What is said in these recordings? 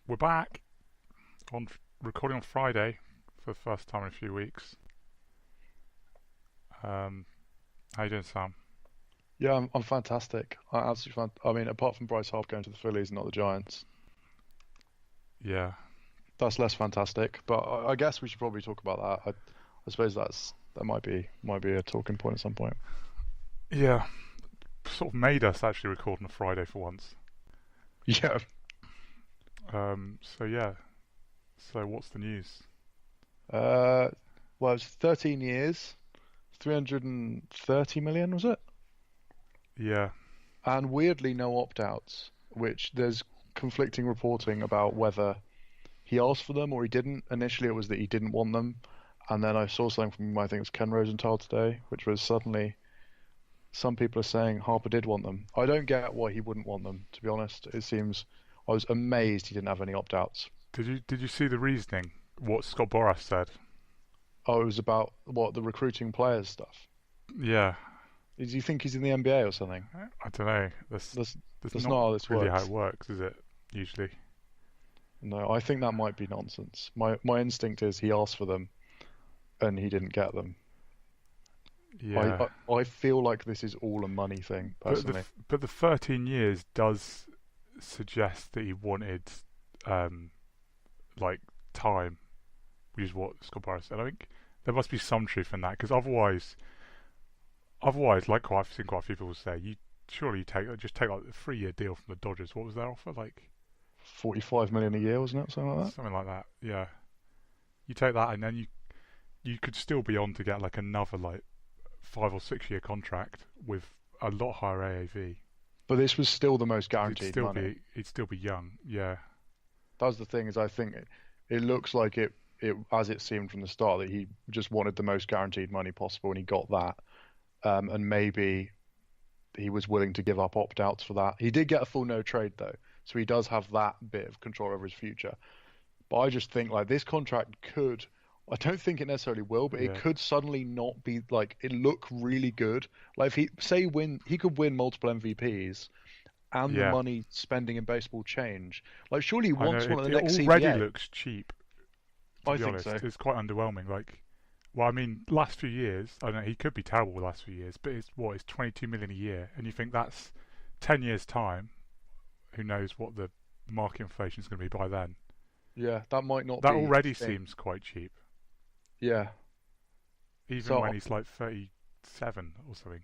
We're back on recording on Friday for the first time in a few weeks. How you doing, Sam? Yeah, I'm fantastic. I absolutely I mean, apart from Bryce Harper going to the Phillies and not the Giants, Yeah, that's less fantastic. But I guess we should probably talk about that. I suppose that might be a talking point at some point. yeah. Sort of made us actually record on a Friday for once. Yeah. So yeah. So what's the news? Uh, well, it's 13 years, 330 million, was it? Yeah, And weirdly, no opt-outs, which there's conflicting reporting about whether he asked for them or he didn't. Initially, it was that he didn't want them, and then I saw something from I think it was Ken Rosenthal today, which was suddenly some people are saying Harper did want them. I don't get why he wouldn't want them, to be honest. It seems I was amazed he didn't have any opt-outs. Did you see the reasoning? What Scott Boras said? Oh, it was about what the recruiting players stuff. Yeah, Do you think he's in the NBA or something? I don't know. That's That's that's that's not not how this really how it works. works, is it? Usually. No, I think that might be nonsense. My instinct is he asked for them and he didn't get them. I, Yeah, I feel like this is all a money thing, personally. but the 13 years does suggest that he wanted um like time, which is what Scott Boras said. I think there must be some truth in that because otherwise, like I've seen quite a few people say, you surely take like a 3 year deal from the Dodgers. What was their offer like? 45 million a year, wasn't it? Something like that. Something like that. Yeah, you take that and then you could still be on to get like another like 5 or 6 year contract with a lot higher AAV But this was still the most because guaranteed money. he'd still be young. Yeah, That was the thing, is I think it looks like it as it seemed from the start that he just wanted the most guaranteed money possible and he got that. And maybe he was willing to give up opt-outs for that. He did get a full no trade though, so he does have that bit of control over his future. But I just think like this contract could, I don't think it necessarily will, but it yeah, could suddenly not be like it look really good. Like if he say win, he could win multiple MVPs and the yeah. money spending in baseball change. Like surely he I know wants one at the it next already CBA. looks cheap. To I be think so. honest, it's quite underwhelming. Like, well, I mean, last few years, I don't know, he could be terrible the last few years, but it's 22 million a year, and you think that's 10 years time. Who knows what the market inflation is going to be by then? Yeah, that might not That be already a thing. seems quite cheap, Yeah. even when So he's like 37 or something.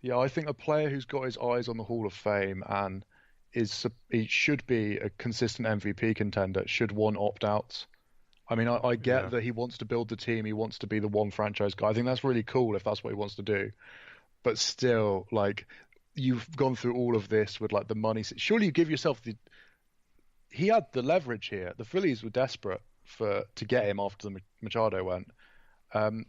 yeah, I think a player who's got his eyes on the Hall of Fame and he should be a consistent MVP contender should want opt-outs. I mean, I get Yeah, that he wants to build the team, he wants to be the one franchise guy. I think that's really cool if that's what he wants to do. But still, like you've gone through all of this with like the money. Surely you give yourself the. He had the leverage here. The Phillies were desperate for to get him after the Machado went. Um,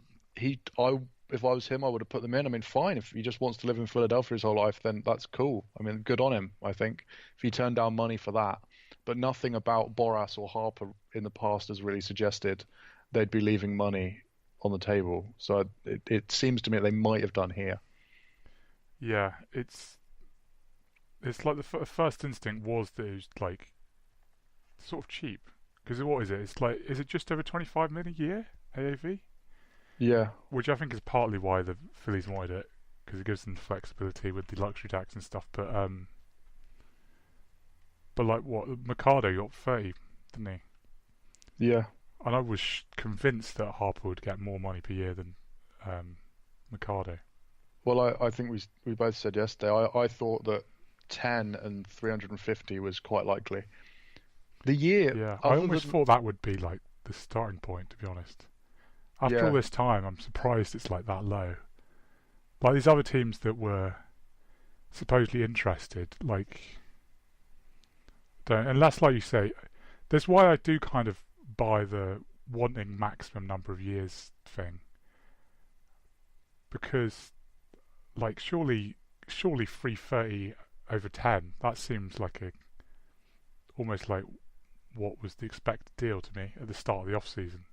if I was him, I would have put them in. I mean, fine. If he just wants to live in Philadelphia his whole life, then that's cool. I mean, good on him, I think, if he turned down money for that. But nothing about Boras or Harper in the past has really suggested they'd be leaving money on the table. So it seems to me they might have done here. yeah. It's like the first instinct was that it was like sort of cheap. Because what is it? It's like is it just over 25 million a year AAV? Yeah, Which I think is partly why the Phillies wanted it because it gives them flexibility with the luxury tax and stuff. But like what Mercado got 30, didn't he? yeah. And I was convinced that Harper would get more money per year than um, Mercado. Well, I think we both said yesterday. I thought that 10 and 350 was quite likely. The year, Yeah, I other almost than thought that would be like the starting point. To be honest, after all yeah, this time, I'm surprised it's like that low. Like these other teams that were supposedly interested, like don't unless like you say, that's why I do kind of buy the wanting maximum number of years thing because like surely 330 over 10 that seems like a almost like what was the expected deal to me at the start of the off season.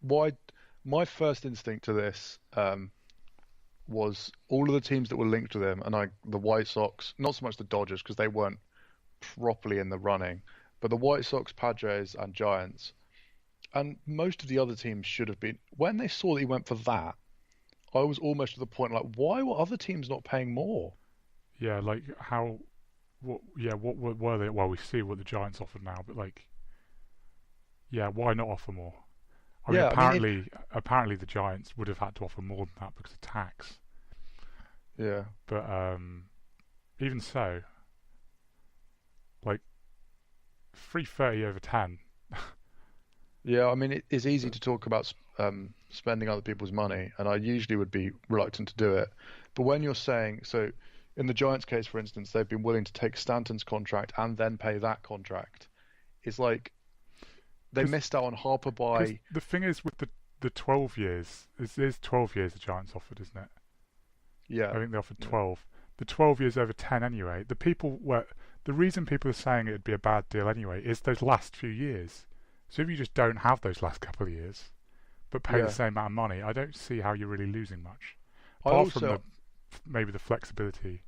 why my first instinct to this was all of the teams that were linked to them, and the White Sox, not so much the Dodgers because they weren't properly in the running, But the White Sox, Padres, and Giants, and most of the other teams should have been. When they saw that he went for that, I was almost to the point like, why were other teams not paying more? Yeah, like how, what were they? Well, we see what the Giants offered now, but like, yeah, why not offer more? I mean, Yeah, I mean, if apparently the Giants would have had to offer more than that because of tax. yeah, But even so, like 330 over 10. yeah, I mean, it's easy to talk about spending other people's money, and I usually would be reluctant to do it. But when you're saying so, in the Giants' case, for instance, they've been willing to take Stanton's contract and then pay that contract. It's like they missed out on Harper Because by the thing is with the 12 years, it is 12 years the Giants offered, isn't it? yeah, I think they offered yeah, 12. The 12 years over 10 anyway. The reason people are saying it'd be a bad deal anyway is those last few years. So if you just don't have those last couple of years, but pay the yeah. same amount of money, I don't see how you're really losing much. I Apart from also maybe the flexibility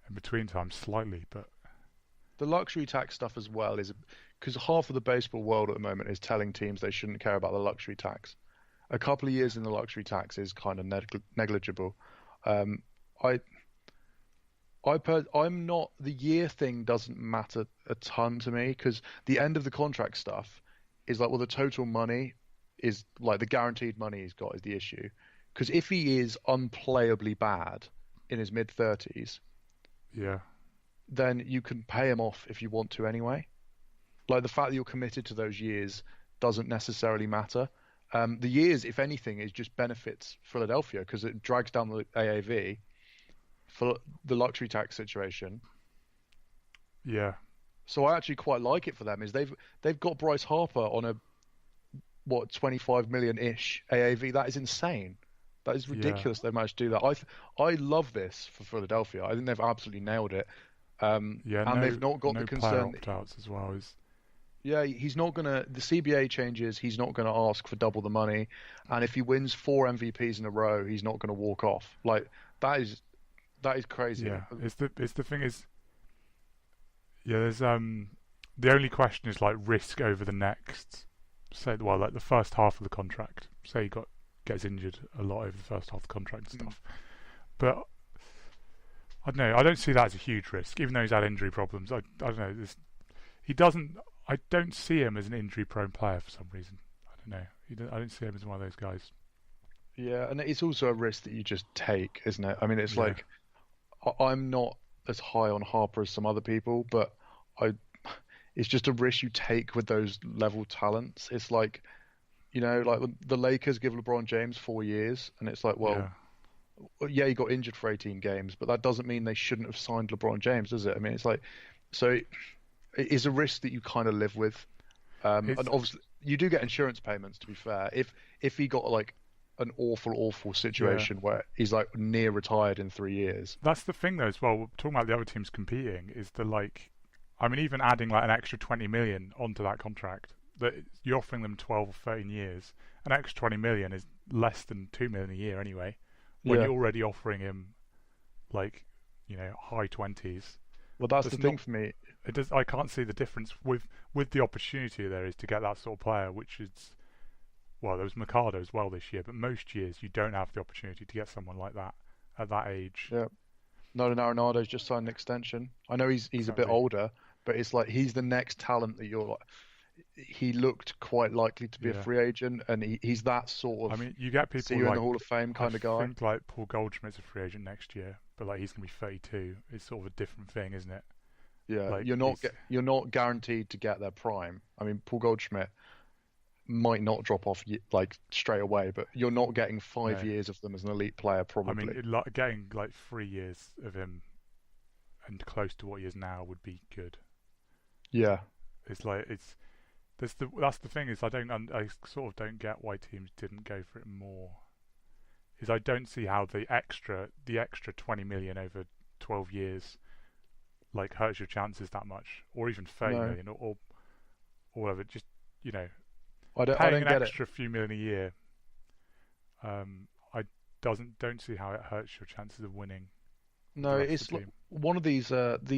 in between times slightly, but the luxury tax stuff as well is because half of the baseball world at the moment is telling teams they shouldn't care about the luxury tax. A couple of years in the luxury tax is kind of negligible. Um, I I'm not the year thing doesn't matter a ton to me because the end of the contract stuff is like, well, the total money is like the guaranteed money he's got is the issue. Because if he is unplayably bad in his mid 30s, yeah, then you can pay him off if you want to anyway. Like the fact that you're committed to those years doesn't necessarily matter. The years, if anything, is just benefits Philadelphia because it drags down the AAV for the luxury tax situation. yeah, So I actually quite like it for them. Is they've got Bryce Harper on a what 25 million ish AAV. That is insane. That is yeah, ridiculous. They managed to do that. I love this for Philadelphia. I think they've absolutely nailed it. yeah. And they've not got the No player concern. opt-outs as well. Is Yeah, he's not gonna. The CBA changes. He's not gonna ask for double the money, and if he wins 4 MVPs in a row, he's not gonna walk off. Like that is crazy. yeah. It's the thing is, yeah. There's the only question is like risk over the next, say, well, like the first half of the contract. Say he gets injured a lot over the first half of the contract and Mm. stuff. But I don't know. I don't see that as a huge risk, even though he's had injury problems. I don't know. He doesn't. I don't see him as an injury-prone player for some reason. I don't know. I don't see him as one of those guys. Yeah, and it's also a risk that you just take, isn't it? I mean, it's Yeah, like I'm not as high on Harper as some other people, but I it's just a risk you take with those level talents. It's like, like the Lakers give LeBron James 4 years, and it's like, well, yeah, yeah, he got injured for 18 games, but that doesn't mean they shouldn't have signed LeBron James, does it? I mean, it's like, so it is a risk that you kind of live with. And it's obviously, you do get insurance payments. To be fair, if he got like an awful yeah. situation where he's like near retired in 3 years, That's the thing though as well. We're talking about the other teams competing. Is the like, I mean, even adding like an extra 20 million onto that contract, that you're offering them 12 or 13 years. An extra 20 million is less than 2 million a year anyway. When yeah. you're already offering him like, high 20s. Well, that's the That's thing not. for me. It does. I can't see the difference with the opportunity there is to get that sort of player, which is, well, there was Mercado as well this year, but most years you don't have the opportunity to get someone like that at that age. Yeah, Nolan Arenado's just signed an extension. I know he's a bit Exactly. older, but it's like he's the next talent that you're like. He looked quite likely to be a Yeah. free agent, and he's that sort I of mean, you get see people you in the like, Hall of Fame I kind of guy. think like Paul Goldschmidt's a free agent next year, but like he's gonna be 32. It's sort of a different thing, isn't it? Yeah, Like you're he's you're not guaranteed to get their prime. I mean, Paul Goldschmidt might not drop off like straight away, but you're not getting five no. years of them as an elite player I mean, probably. getting like 3 years of him and close to what he is now would be good. Yeah, It's like that's the thing is I sort of don't get why teams didn't go for it more. Is I don't see how the extra 20 million over 12 years like hurts your chances that much, or even 30 no, million, or whatever. Just you know, I paying don't an get it. extra few million a year, I don't see how it hurts your chances of winning with the No, rest of the team. one of these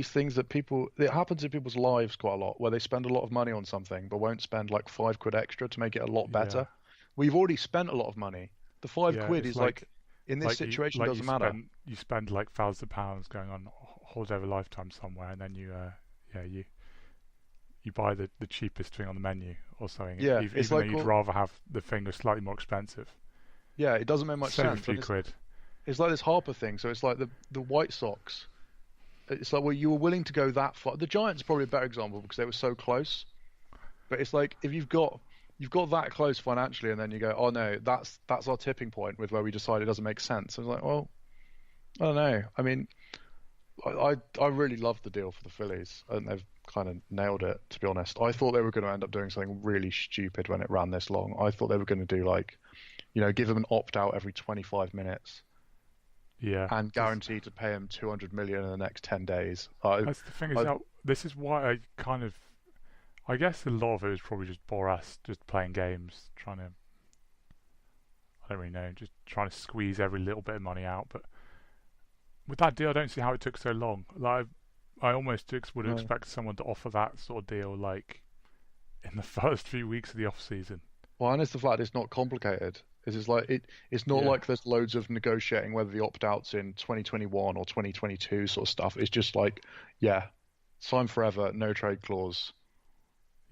things that people it happens in people's lives quite a lot, where they spend a lot of money on something but won't spend like 5 quid extra to make it a lot Yeah, better. We've already spent a lot of money. The five yeah. quid It's is like in this like you situation doesn't matter. spend like thousands of pounds going on holiday of a lifetime somewhere, and then yeah you buy the cheapest thing on the menu or something, Yeah, it's even though like you'd well, rather have the thing that's slightly more expensive. yeah, it doesn't make much Save a sense, but few quid. it's like this Harper thing. So it's like the White Sox. It's like well, you were willing to go that far. The Giants are probably a better example because they were so close. But it's like if you've got that close financially, and then you go, oh no, that's our tipping point with where we decide it doesn't make sense. I was like, well, I don't know. I mean, I really love the deal for the Phillies. I think they've kind of nailed it, to be honest. I thought they were going to end up doing something really stupid when it ran this long. I thought they were going to do like, give them an opt out every 25 minutes Yeah, and guarantee to pay him 200 million in the next 10 days. that's the thing is that this is why I guess a lot of it was probably just Boras just playing games, trying to I don't really know, just trying to squeeze every little bit of money out. But with that deal, I don't see how it took so long. Like I almost would have No. expected someone to offer that sort of deal like in the first few weeks of the off season. Well, and it's the fact it's not complicated. It's like it's not Yeah, like there's loads of negotiating whether the opt-out's in 2021 or 2022 sort of stuff. It's just like, yeah, sign forever, no trade clause.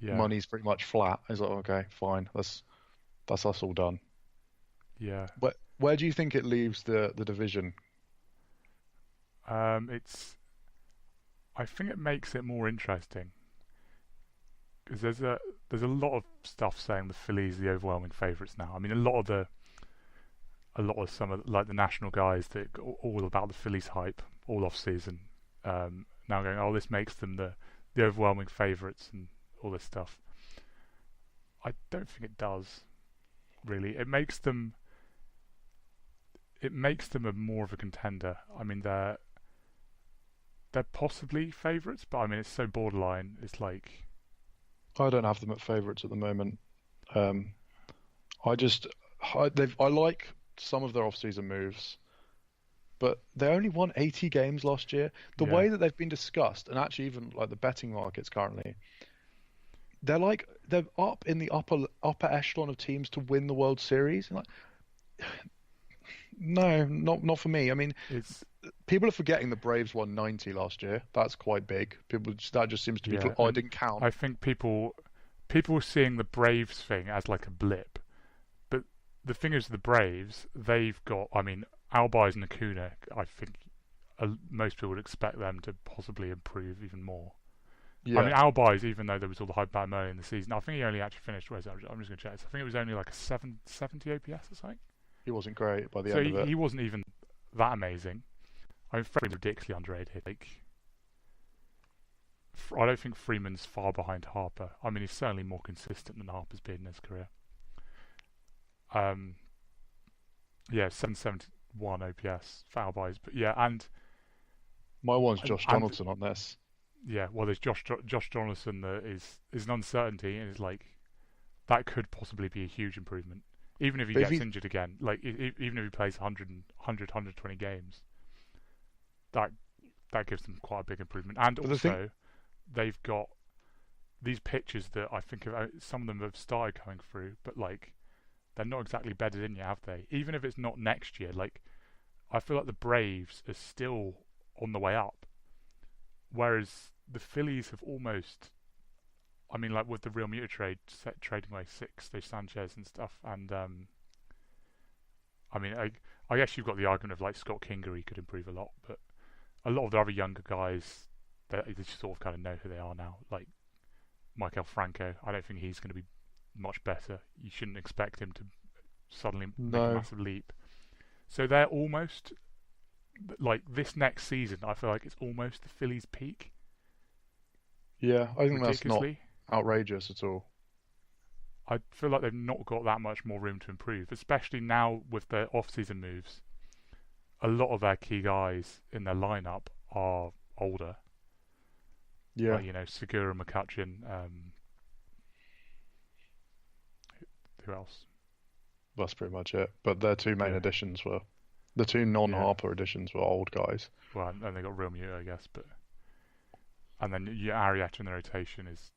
yeah, Money's pretty much flat. It's like, okay, fine, that's us all done. yeah. Where do you think it leaves the division? It's I think it makes it more interesting because there's a lot of stuff saying the Phillies are the overwhelming favourites now. I mean, a lot of some of like the national guys that go all about the Phillies hype all off season, now going, oh, this makes them the overwhelming favourites and all this stuff. I don't think it does really. It makes them a more of a contender. I mean, they're possibly favourites, but I mean it's so borderline. It's like I don't have them at favourites at the moment. Um, I just I like some of their off-season moves, but they only won 80 games last year. The yeah, way that they've been discussed, and actually even like the betting markets currently, they're up in the upper echelon of teams to win the World Series. And like, no, not for me. I mean, it's people are forgetting the Braves won 90 last year. That's quite big. That just seems to be. yeah, Oh, I and didn't count. I think people are seeing the Braves thing as like a blip. But the thing is, the Braves, they've got, I mean, Albies and Acuna, I think most people would expect them to possibly improve even more. I Yeah, mean, Albies, even though there was all the hype about him early in the season, I think he only actually finished, where's that? I'm just going to check this. I think it was only like a 770 OPS or something. he wasn't great by the So end of it. he wasn't even that amazing. I mean, Freeman's ridiculously underrated. Like, I don't think Freeman's far behind Harper. I mean, he's certainly more consistent than Harper's been in his career. Um, yeah, 771 OPS for Albies, but yeah, My one's Josh and Donaldson on this. yeah, well, there's Josh Donaldson that is an uncertainty, and is like that could possibly be a huge improvement, even if he But if gets he, injured again. Like even if he plays 120 games, that that gives them quite a big improvement. And but the thing, also, they've got these pitches that I think some of them have started coming through, but like they're not exactly bedded in yet, have they? Even if it's not next year, like I feel like the Braves are still on the way up, whereas the Phillies have almost. I mean, like with the Real Muta trade, trading away Sixto Sanchez and stuff, and I mean, I guess you've got the argument of like Scott Kingery could improve a lot, but a lot of the other younger guys, they just sort of kind of know who they are now. Like Michael Franco, I don't think he's going to be much better. You shouldn't expect him to suddenly make a no, massive leap. So they're almost like this next season. I feel like it's almost the Phillies' peak, yeah, I think that's not ridiculously. outrageous at all. I feel like they've not got that much more room to improve, especially now with their off-season moves. A lot of their key guys in their lineup are older, Yeah, like Segura, McCutcheon. Who else? that's pretty much it. But their two main Yeah, additions were. The two Yeah. non-Harper additions were old guys. Well, and they got Real Muto, I guess, but and then Arietta in the rotation is